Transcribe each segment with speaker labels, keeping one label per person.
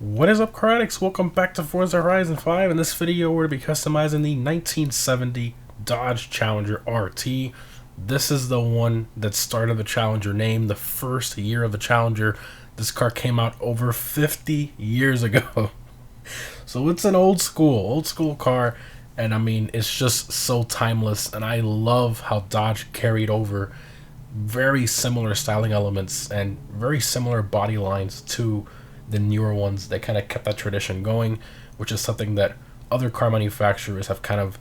Speaker 1: What is up, car addicts? Welcome back to Forza Horizon 5. In this video, we're going to be customizing the 1970 Dodge Challenger RT. This is the one that started the Challenger name, the first year of the Challenger. This car came out over 50 years ago. So it's an old school car, and I mean, it's just so timeless, and I love how Dodge carried over very similar styling elements and very similar body lines to the newer ones. They kind of kept that tradition going, which is something that other car manufacturers have kind of,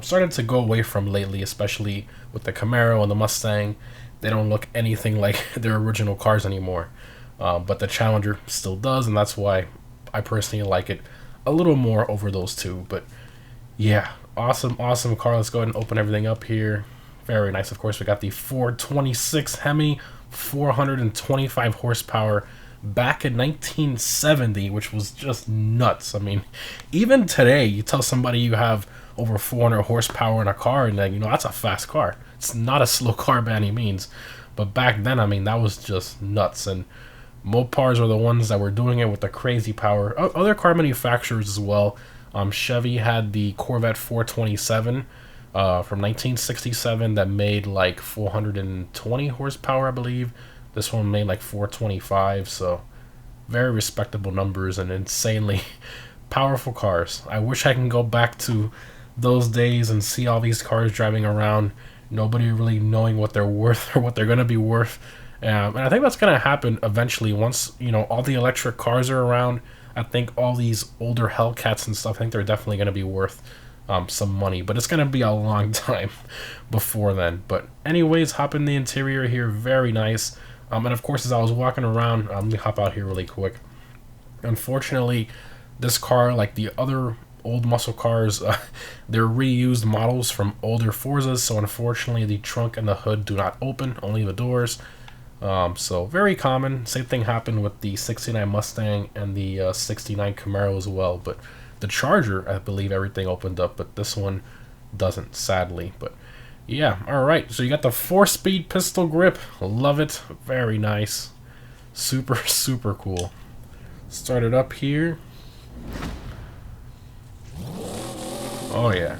Speaker 1: started to go away from lately, especially with the Camaro and the Mustang. They don't look anything like their original cars anymore. But the Challenger still does, and that's why I personally like it a little more over those two. But yeah, awesome car. Let's go ahead and open everything up here. Very nice. Of course, we got the 426 Hemi, 425 horsepower, back in 1970, which was just nuts. I mean, even today, you tell somebody you have over 400 horsepower in a car, and then, that's a fast car. It's not a slow car by any means. But back then, I mean, that was just nuts. And Mopars are the ones that were doing it with the crazy power. Other car manufacturers as well. Chevy had the Corvette 427 from 1967 that made like 420 horsepower, I believe. This one made like 425, so very respectable numbers and insanely powerful cars. I wish I can go back to those days and see all these cars driving around, nobody really knowing what they're worth or what they're going to be worth. And I think that's going to happen eventually once, all the electric cars are around. I think all these older Hellcats and stuff, I think they're definitely going to be worth some money, but it's going to be a long time before then. But anyways, hop in the interior here, very nice. And of course, as I was walking around, let me hop out here really quick. Unfortunately, this car, like the other old muscle cars, they're reused models from older Forzas, so unfortunately the trunk and the hood do not open, only the doors. So very common. Same thing happened with the 69 Mustang and the 69 Camaro as well, but the Charger, I believe everything opened up, but this one doesn't, sadly. But yeah, alright, so you got the 4-speed pistol grip. Love it. Very nice. Super cool. Start it up here. Oh yeah.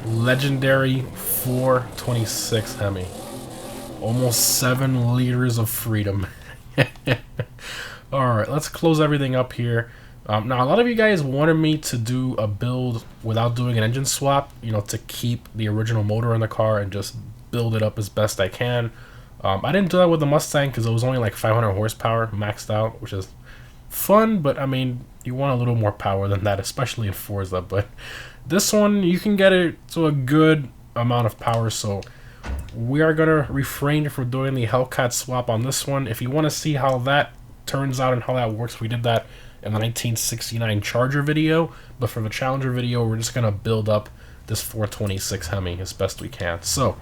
Speaker 1: Legendary 426 Hemi. Almost 7 liters of freedom. Alright, let's close everything up here. Now, a lot of you guys wanted me to do a build without doing an engine swap, to keep the original motor in the car and just build it up as best I can. I didn't do that with the Mustang because it was only like 500 horsepower maxed out, which is fun, but I mean, you want a little more power than that, especially in Forza. But this one, you can get it to a good amount of power, so we are going to refrain from doing the Hellcat swap on this one. If you want to see how that turns out and how that works, we did that in the 1969 Charger video, but for the Challenger video, we're just going to build up this 426 Hemi as best we can. So,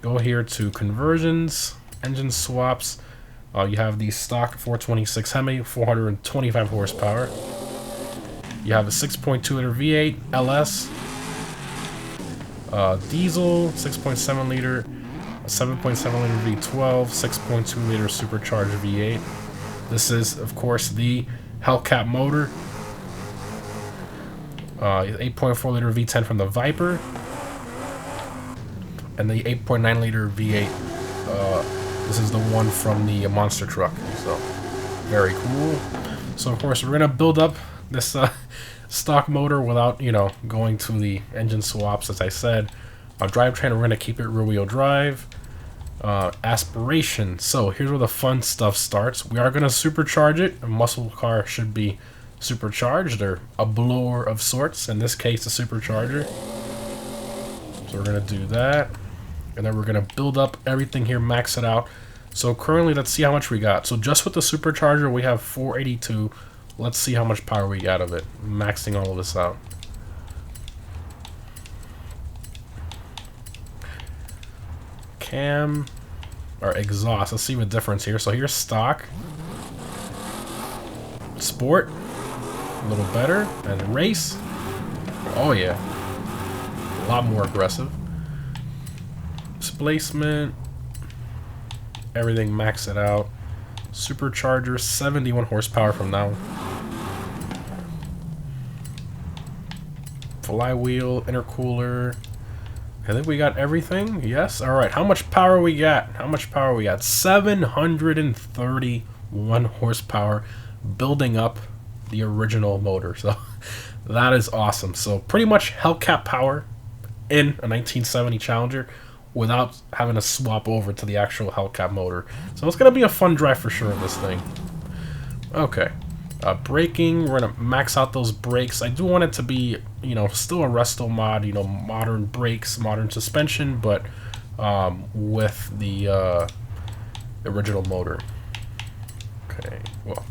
Speaker 1: go here to conversions, engine swaps. You have the stock 426 Hemi, 425 horsepower. You have a 6.2 liter V8 LS, diesel, 6.7 liter, 7.7 liter V12, 6.2 liter supercharged V8. This is, of course, the Hellcat motor. 8.4 liter V10 from the Viper. And the 8.9 liter V8. This is the one from the monster truck. So, very cool. So, of course, we're going to build up this stock motor without, going to the engine swaps, as I said. Drivetrain, we're going to keep it rear-wheel drive. Aspiration. So here's where the fun stuff starts. We are going to supercharge it. A muscle car should be supercharged, or a blower of sorts, in this case a supercharger. So we're going to do that, and then we're going to build up everything here, max it out. So currently, let's see how much we got. So just with the supercharger, we have 482. Let's see how much power we get out of it, maxing all of this out. Cam or exhaust. Let's see the difference here. So here's stock, sport, a little better, and race. Oh yeah, a lot more aggressive. Displacement, everything, max it out. Supercharger, 71 horsepower from now. Flywheel, intercooler. I think we got everything. Yes. All right. How much power we got? How much power we got? 731 horsepower, building up the original motor. So that is awesome. So pretty much Hellcat power in a 1970 Challenger without having to swap over to the actual Hellcat motor. So it's gonna be a fun drive for sure in this thing. Okay. Braking, we're gonna max out those brakes. I do want it to be, you know, still a resto mod, you know, modern brakes, modern suspension, but with the original motor. Okay, well,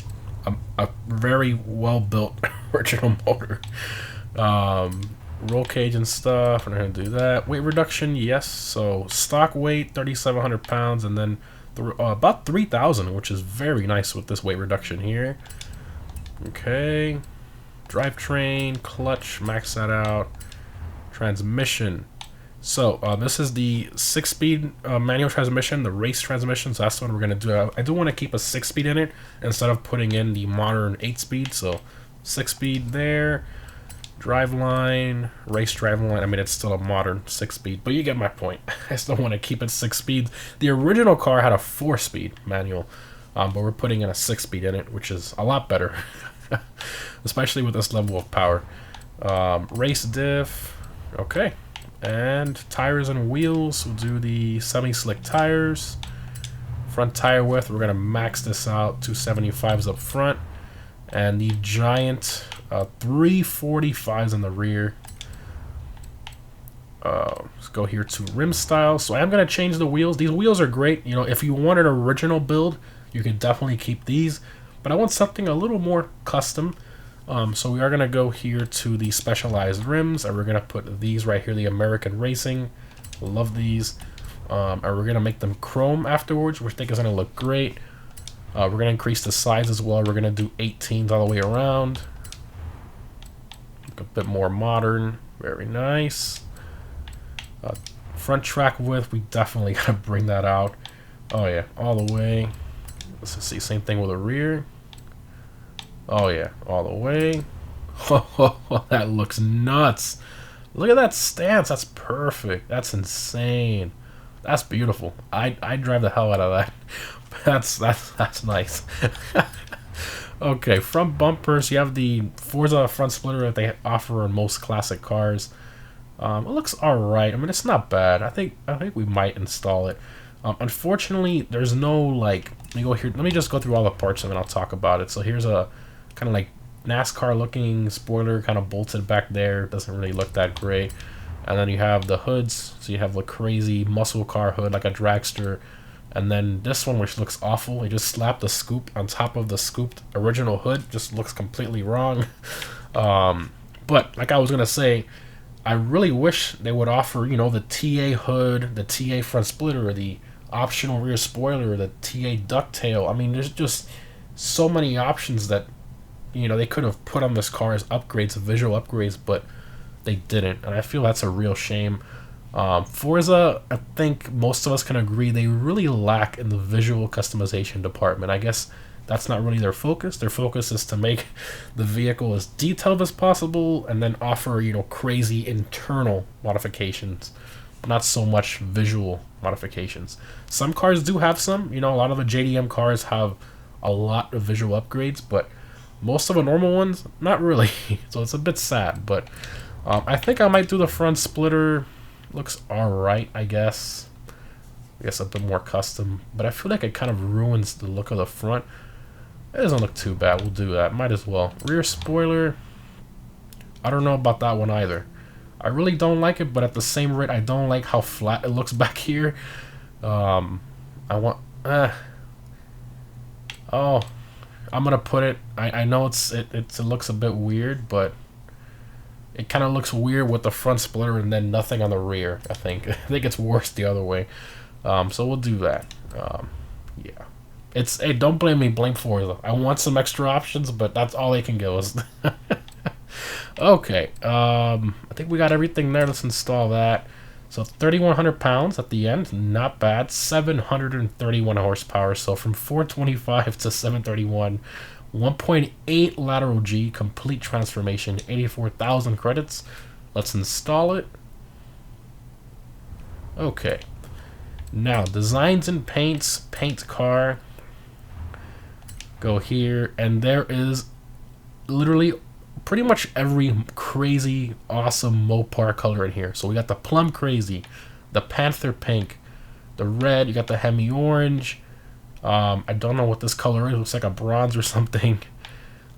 Speaker 1: a very well built original motor. Roll cage and stuff, we're gonna do that. Weight reduction, yes. So stock weight 3,700 pounds, and then about 3,000, which is very nice with this weight reduction here. Okay, drivetrain, clutch, max that out. Transmission. So this is the 6-speed manual transmission, the race transmission. So that's what we're gonna do. I do want to keep a 6-speed in it instead of putting in the modern 8-speed. So 6-speed there. Driveline, race driveline. I mean, it's still a modern 6-speed, but you get my point. I still want to keep it 6 speed. The original car had a 4-speed manual. But we're putting in a 6-speed in it, which is a lot better, especially with this level of power. Race diff, okay. And tires and wheels, we'll do the semi-slick tires. Front tire width, we're going to max this out, 275s up front. And the giant 345s in the rear. Let's go here to rim style. So I am going to change the wheels. These wheels are great. You know, if you want an original build, you can definitely keep these, but I want something a little more custom. So we are going to go here to the specialized rims, and we're going to put these right here, the American Racing. Love these. And we're going to make them chrome afterwards, which I think is going to look great. We're going to increase the size as well. We're going to do 18s all the way around. Look a bit more modern. Very nice. Front track width, we definitely got to bring that out. Oh yeah, all the way. Let's see, same thing with the rear. Oh yeah, all the way. Oh, that looks nuts. Look at that stance. That's perfect. That's insane. That's beautiful. I drive the hell out of that. That's nice. Okay, front bumpers. You have the Forza front splitter that they offer in most classic cars. It looks alright. I mean, it's not bad. I think we might install it. Unfortunately, there's no, like, let me go here. Let me just go through all the parts and then I'll talk about it. So here's a kind of like NASCAR looking spoiler kind of bolted back there. Doesn't really look that great. And then you have the hoods. So you have a crazy muscle car hood like a dragster. And then this one, which looks awful. You just slapped the scoop on top of the scooped original hood. Just looks completely wrong. But like I was going to say, I really wish they would offer, you know, the TA hood, the TA front splitter, the optional rear spoiler, the TA ducktail. I mean, there's just so many options that, you know, they could have put on this car as upgrades, visual upgrades, but they didn't. And I feel that's a real shame. Forza, I think most of us can agree, they really lack in the visual customization department. I guess that's not really their focus. Their focus is to make the vehicle as detailed as possible and then offer, you know, crazy internal modifications, not so much visual modifications. Some cars do have some, you know, a lot of the JDM cars have a lot of visual upgrades, but most of the normal ones, not really. So it's a bit sad, but I think I might do the front splitter. Looks alright, I guess. I guess a bit more custom, but I feel like it kind of ruins the look of the front. It doesn't look too bad. We'll do that. Might as well. Rear spoiler. I don't know about that one either. I really don't like it, but at the same rate, I don't like how flat it looks back here. I want... Oh, I'm gonna put it... I know it looks a bit weird, but it kind of looks weird with the front splitter and then nothing on the rear, I think. I think it's worse the other way. So we'll do that. Yeah. Hey, don't blame me, blame Forza. I want some extra options, but that's all they can give us. Okay, I think we got everything there. Let's install that. So 3,100 pounds at the end, not bad. 731 horsepower. So from 425 to 731, 1.8 lateral G, complete transformation, 84,000 credits. Let's install it. Okay. Now, designs and paints, paint car. Go here, and there is literally pretty much every crazy, awesome Mopar color in here. So we got the plum crazy, the panther pink, the red, you got the Hemi orange. I don't know what this color is. It looks like a bronze or something.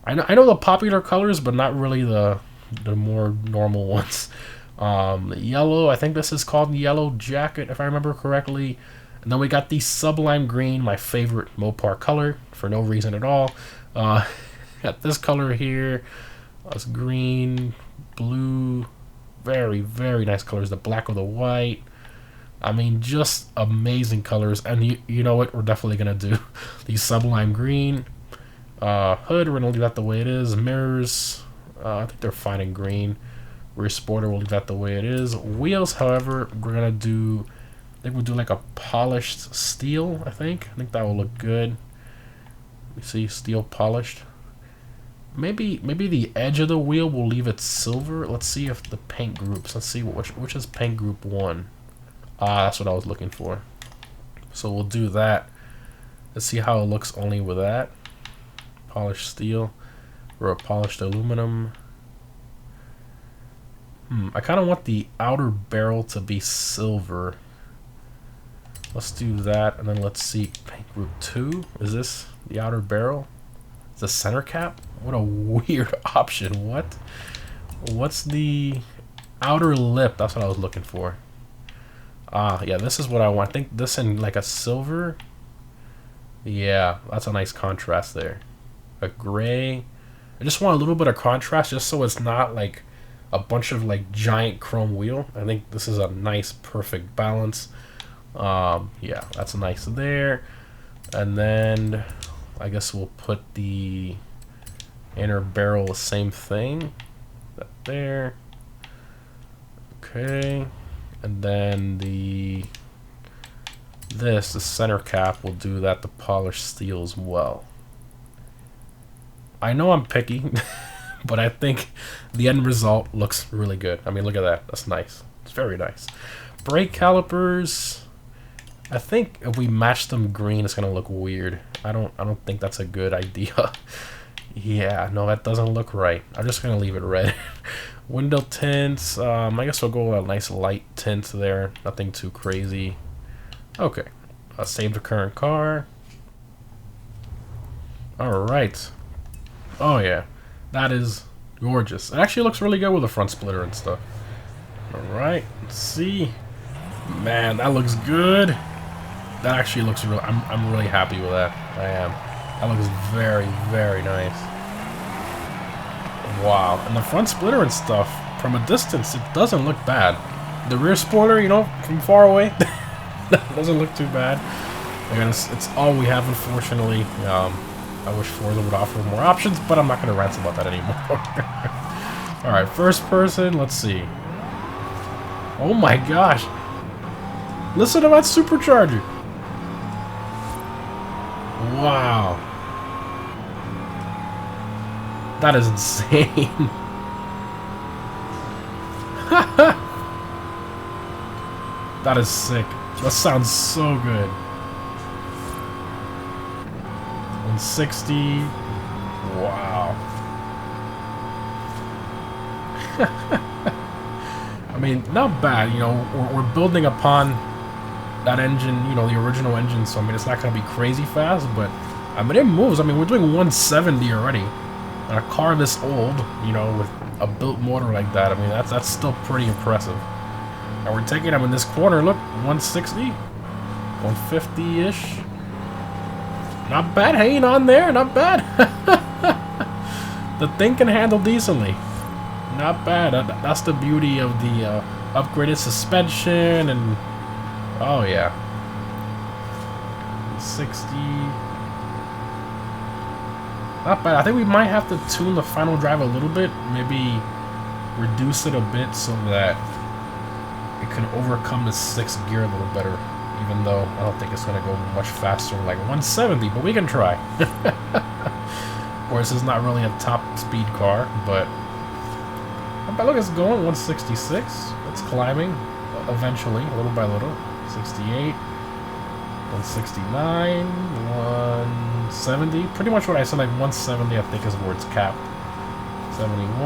Speaker 1: I know the popular colors, but not really the more normal ones. The yellow, I think this is called Yellow Jacket, if I remember correctly. And then we got the Sublime Green, my favorite Mopar color, for no reason at all. Got this color here. That's green, blue, very, very nice colors. The black with the white. I mean, just amazing colors. And you know what? We're definitely going to do the Sublime Green. Hood, we're going to leave that the way it is. Mirrors, I think they're fine in green. Rear spoiler, we'll leave that the way it is. Wheels, however, we're going to do... I think we'll do like a polished steel, I think that will look good. You see, steel polished. Maybe the edge of the wheel, we'll leave it silver. Let's see if the paint groups, let's see which is paint group 1. Ah, that's what I was looking for. So we'll do that. Let's see how it looks only with that. Polished steel or a polished aluminum. I kind of want the outer barrel to be silver. Let's do that, and then let's see, paint group 2. Is this the outer barrel? The center cap? What a weird option. What? What's the outer lip? That's what I was looking for. Ah, yeah, this is what I want. I think this in like a silver. Yeah, that's a nice contrast there. A gray. I just want a little bit of contrast just so it's not like a bunch of like giant chrome wheel. I think this is a nice, perfect balance. Yeah, that's nice there. And then I guess we'll put the inner barrel the same thing. That there. Okay. And then the center cap, we'll do that, the polished steel as well. I know I'm picky, but I think the end result looks really good. I mean, look at that. That's nice. It's very nice. Brake calipers. I think if we match them green, it's gonna look weird. I don't think that's a good idea. Yeah, no, that doesn't look right. I'm just gonna leave it red. Window tints. I guess we'll go with a nice light tint there. Nothing too crazy. Okay. Save the current car. All right. Oh yeah, that is gorgeous. It actually looks really good with the front splitter and stuff. All right. Let's see. Man, that looks good. That actually looks real. I'm really happy with that. I am. That looks very, very nice. Wow. And the front splitter and stuff, from a distance, it doesn't look bad. The rear spoiler, you know, from far away, doesn't look too bad. Again, it's all we have, unfortunately. I wish Forza would offer more options, but I'm not going to rant about that anymore. Alright, first person, let's see. Oh my gosh. Listen to that supercharger. Wow. That is insane. That is sick. That sounds so good. 160. Wow. I mean, not bad. You know, we're building upon that engine, you know, the original engine, so I mean, it's not going to be crazy fast, but I mean, it moves. I mean, we're doing 170 already. And a car this old, you know, with a built motor like that, I mean, that's still pretty impressive. And we're taking them in this corner, look, 160, 150-ish. Not bad, hanging on there, not bad. The thing can handle decently. Not bad. That's the beauty of the upgraded suspension and... Oh, yeah. 60. Not bad. I think we might have to tune the final drive a little bit. Maybe reduce it a bit so that it can overcome the 6th gear a little better, even though I don't think it's going to go much faster, like 170, but we can try. Of course, it's not really a top speed car, but look, it's going 166. It's climbing eventually, little by little. 68, 169, 170. Pretty much what I said, like 170, I think is where it's capped. 71.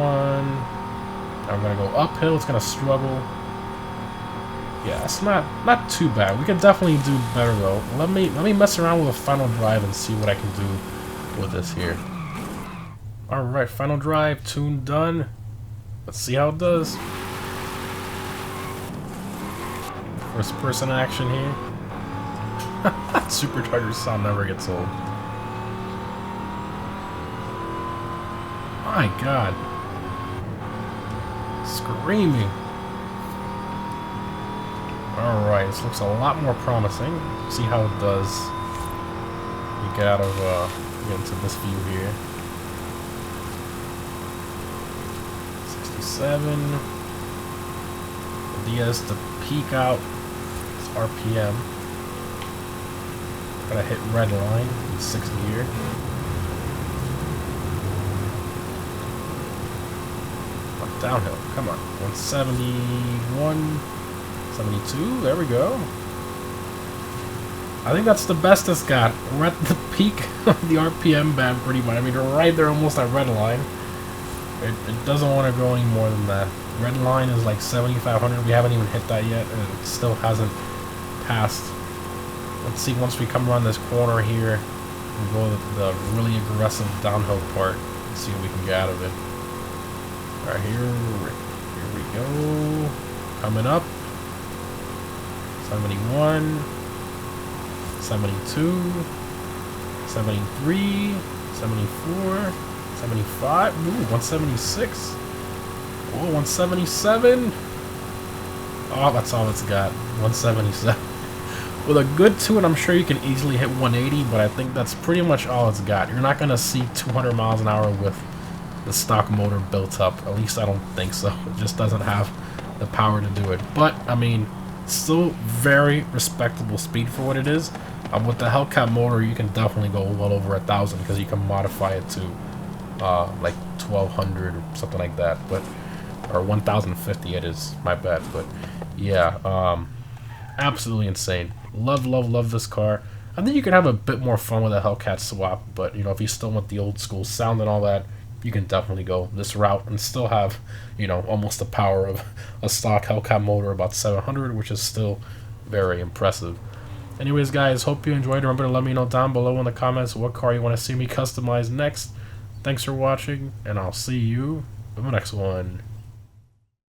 Speaker 1: I'm gonna go uphill. It's gonna struggle. Yeah, it's not too bad. We could definitely do better though. Let me mess around with a final drive and see what I can do with this here. All right, final drive, tune done. Let's see how it does. First person action here. Supercharger sound never gets old. My God. Screaming. Alright, this looks a lot more promising. See how it does. You get out of get into this view here. 67. The DS to peak out its RPM. Gotta hit red line in 6th gear. Downhill, come on. 171, 72, there we go. I think that's the best it's got. We're at the peak of the RPM band pretty much. I mean, we're right there almost at red line. It doesn't want to go any more than that. Red line is like 7,500. We haven't even hit that yet, and it still hasn't passed. Let's see, once we come around this corner here, we'll go to the really aggressive downhill part and see what we can get out of it. Alright, here we go. Coming up. 71, 72, 73, 74, 75, ooh, 176. Oh, 177. Oh, that's all it's got. 177. With a good tune, I'm sure you can easily hit 180, but I think that's pretty much all it's got. You're not going to see 200 miles an hour with the stock motor built up. At least I don't think so. It just doesn't have the power to do it. But, I mean, still very respectable speed for what it is. With the Hellcat motor, you can definitely go well over 1,000 because you can modify it to like 1,200 or something like that. But or 1,050 it is. My bad. But yeah, absolutely insane. Love this car. I think you could have a bit more fun with a Hellcat swap. But you know, if you still want the old school sound and all that, you can definitely go this route and still have, you know, almost the power of a stock Hellcat motor, about 700, which is still very impressive. Anyways, guys, hope you enjoyed. Remember to let me know down below in the comments what car you want to see me customize next. Thanks for watching, and I'll see you in the next one.